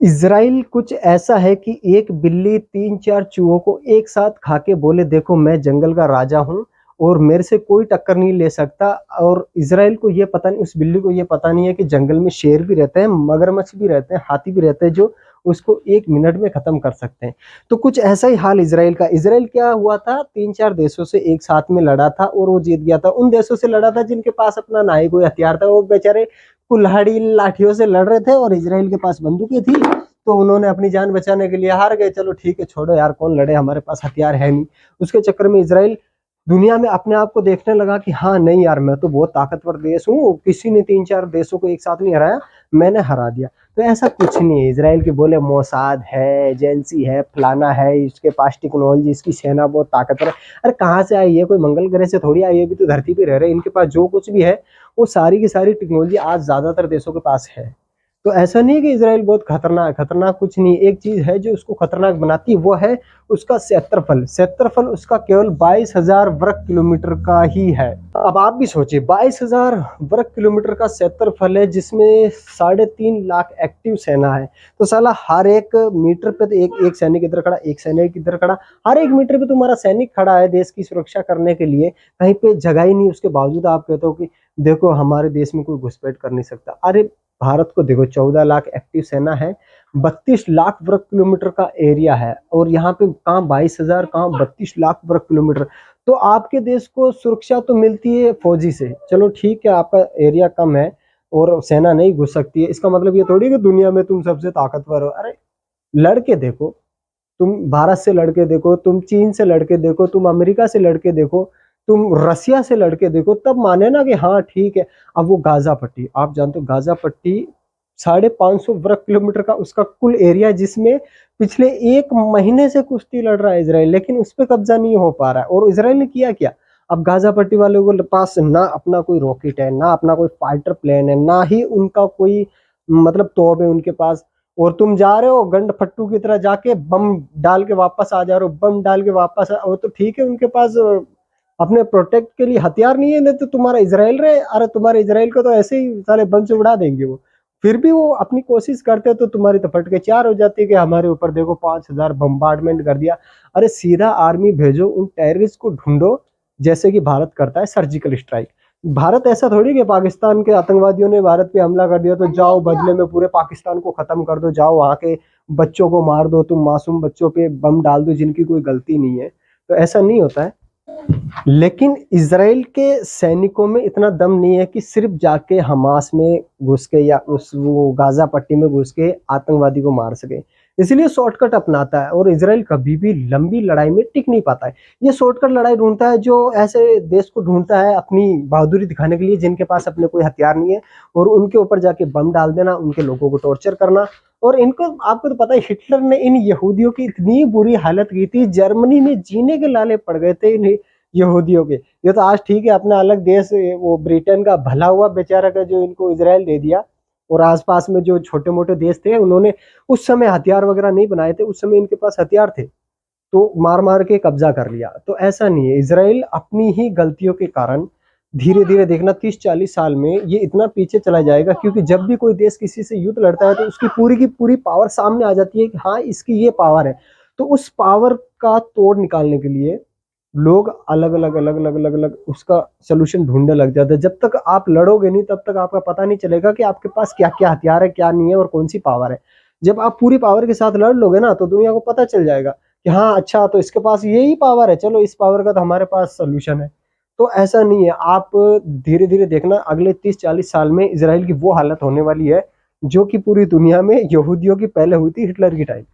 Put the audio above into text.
Israel कुछ ऐसा है कि एक बिल्ली 3-4 चूहों को एक साथ खा के बोले देखो मैं जंगल का राजा हूँ और मेरे से कोई टक्कर नहीं ले सकता। और इज़राइल को ये पता नहीं, उस बिल्ली को ये पता नहीं है कि जंगल में शेर भी रहते हैं, मगरमच्छ भी रहते हैं, हाथी भी रहते हैं जो उसको 1 मिनट में खत्म कर सकते हैं। तो कुछ ऐसा ही हाल इज़राइल का। इज़राइल क्या हुआ था, 3-4 देशों से एक साथ में लड़ा था और वो जीत गया था। उन देशों से लड़ा था जिनके पास अपना ना ही कोई हथियार था, वो बेचारे कुल्हाड़ी लाठियों से लड़ रहे थे और इज़राइल के पास बंदूकें थी। तो उन्होंने अपनी जान बचाने के लिए हार गए। चलो ठीक है, छोड़ो यार, कौन लड़े, हमारे पास हथियार है नहीं। उसके चक्कर में इज़राइल दुनिया में अपने आप को देखने लगा कि हाँ नहीं यार, मैं तो बहुत ताकतवर देश हूँ, किसी ने 3-4 देशों को एक साथ नहीं हराया, मैंने हरा दिया। तो ऐसा कुछ नहीं है। इज़राइल के बोले मोसाद है, एजेंसी है, फलाना है, इसके पास टेक्नोलॉजी, इसकी सेना बहुत ताकतवर है। अरे कहाँ से आई है, कोई मंगल ग्रह से थोड़ी आई है, भी तो धरती पे रह रहे हैं। इनके पास जो कुछ भी है वो सारी की सारी टेक्नोलॉजी आज ज्यादातर देशों के पास है। तो ऐसा नहीं है कि इज़राइल बहुत खतरनाक है, खतरनाक कुछ नहीं। एक चीज है जो उसको खतरनाक बनाती है, वो है उसका क्षेत्रफल। क्षेत्रफल उसका केवल 22,000 वर्ग किलोमीटर का ही है। अब आप भी सोचिए, 22,000 वर्ग किलोमीटर का क्षेत्रफल है जिसमें 3.5 लाख एक्टिव सेना है। तो साला हर एक मीटर पे तो एक सैनिक इधर खड़ा, एक सैनिक इधर खड़ा, हर एक मीटर पे तुम्हारा सैनिक खड़ा है देश की सुरक्षा करने के लिए। कहीं पे जगह ही नहीं, उसके बावजूद आप कहते हो कि देखो हमारे देश में कोई घुसपैठ कर नहीं सकता। अरे भारत को देखो, 14 लाख एक्टिव सेना है, 32 लाख वर्ग किलोमीटर का एरिया है, और यहाँ पे कहाँ 22,000, कहाँ 32 लाख वर्ग किलोमीटर। तो आपके देश को सुरक्षा तो मिलती है फौजी से, चलो ठीक है, आपका एरिया कम है और सेना नहीं घुस सकती है, इसका मतलब ये थोड़ी कि दुनिया में तुम सबसे ताकतवर हो। अरे लड़के देखो, तुम भारत से लड़के देखो, तुम चीन से लड़के देखो, तुम अमेरिका से लड़के देखो, तुम रसिया से लड़के देखो, तब माने ना कि हाँ ठीक है। अब वो गाजा पट्टी, आप जानते हो गाजा पट्टी 550 वर्ग किलोमीटर का उसका कुल एरिया, जिसमें पिछले 1 महीने से कुश्ती लड़ रहा है इसराइल, लेकिन उस पर कब्जा नहीं हो पा रहा है। और इसराइल ने किया क्या? अब गाजा पट्टी वालों के पास ना अपना कोई रॉकेट है, ना अपना कोई फाइटर प्लेन है, ना ही उनका कोई मतलब तोप है उनके पास। और तुम जा रहे हो गंड फट्टू की तरह, जाके बम डाल के वापस आ जा रहे हो, बम डाल के वापस वो तो ठीक है, उनके पास अपने प्रोटेक्ट के लिए हथियार नहीं है। नहीं तो तुम्हारा इसराइल रहे, अरे तुम्हारे इसराइल को तो ऐसे ही सारे बम से उड़ा देंगे वो। फिर भी वो अपनी कोशिश करते तो तुम्हारी तो फट के चार हो जाती है कि हमारे ऊपर देखो 5,000 बम्बार्डमेंट कर दिया। अरे सीधा आर्मी भेजो, उन टेररिस्ट को ढूंढो, जैसे कि भारत करता है सर्जिकल स्ट्राइक। भारत ऐसा थोड़ी कि पाकिस्तान के आतंकवादियों ने भारत पे हमला कर दिया तो जाओ बदले में पूरे पाकिस्तान को खत्म कर दो, जाओ वहां के बच्चों को मार दो, तुम मासूम बच्चों पे बम डाल दो जिनकी कोई गलती नहीं है। तो ऐसा नहीं होता है। लेकिन इसराइल के सैनिकों में इतना दम नहीं है कि सिर्फ जाके हमास में घुस के या उस वो गाजा पट्टी में घुस के आतंकवादी को मार सके। इसलिए शॉर्टकट अपनाता है और इसराइल कभी भी लंबी लड़ाई में टिक नहीं पाता है। ये शॉर्टकट लड़ाई ढूंढता है, जो ऐसे देश को ढूंढता है अपनी बहादुरी दिखाने के लिए जिनके पास अपने कोई हथियार नहीं है, और उनके ऊपर जाके बम डाल देना, उनके लोगों को टॉर्चर करना। और इनको आपको तो पता है, हिटलर ने इन यहूदियों की इतनी बुरी हालत की थी, जर्मनी में जीने के लाले पड़ गए थे इन यहूदियों के। ये तो आज ठीक है, अपना अलग देश, वो ब्रिटेन का भला हुआ बेचारा का जो इनको इजराइल दे दिया। और आसपास में जो छोटे मोटे देश थे उन्होंने उस समय हथियार वगैरह नहीं बनाए थे, उस समय इनके पास हथियार थे तो मार मार के कब्जा कर लिया। तो ऐसा नहीं है, इसराइल अपनी ही गलतियों के कारण धीरे धीरे देखना 30-40 साल में ये इतना पीछे चला जाएगा, क्योंकि जब भी कोई देश किसी से युद्ध लड़ता है तो उसकी पूरी की पूरी पावर सामने आ जाती है कि हाँ इसकी ये पावर है। तो उस पावर का तोड़ निकालने के लिए लोग अलग अलग अलग अलग अलग अलग उसका सोल्यूशन ढूंढने लग जाते हैं। जब तक आप लड़ोगे नहीं तब तक आपका पता नहीं चलेगा कि आपके पास क्या क्या हथियार है, क्या नहीं है और कौन सी पावर है। जब आप पूरी पावर के साथ लड़ लोगे ना तो दुनिया को पता चल जाएगा कि हाँ अच्छा, तो इसके पास यही पावर है, चलो इस पावर का तो हमारे पास सोल्यूशन है। तो ऐसा नहीं है, आप धीरे धीरे देखना अगले 30-40 साल में इसराइल की वो हालत होने वाली है जो कि पूरी दुनिया में यहूदियों की पहले हुई थी हिटलर की टाइम।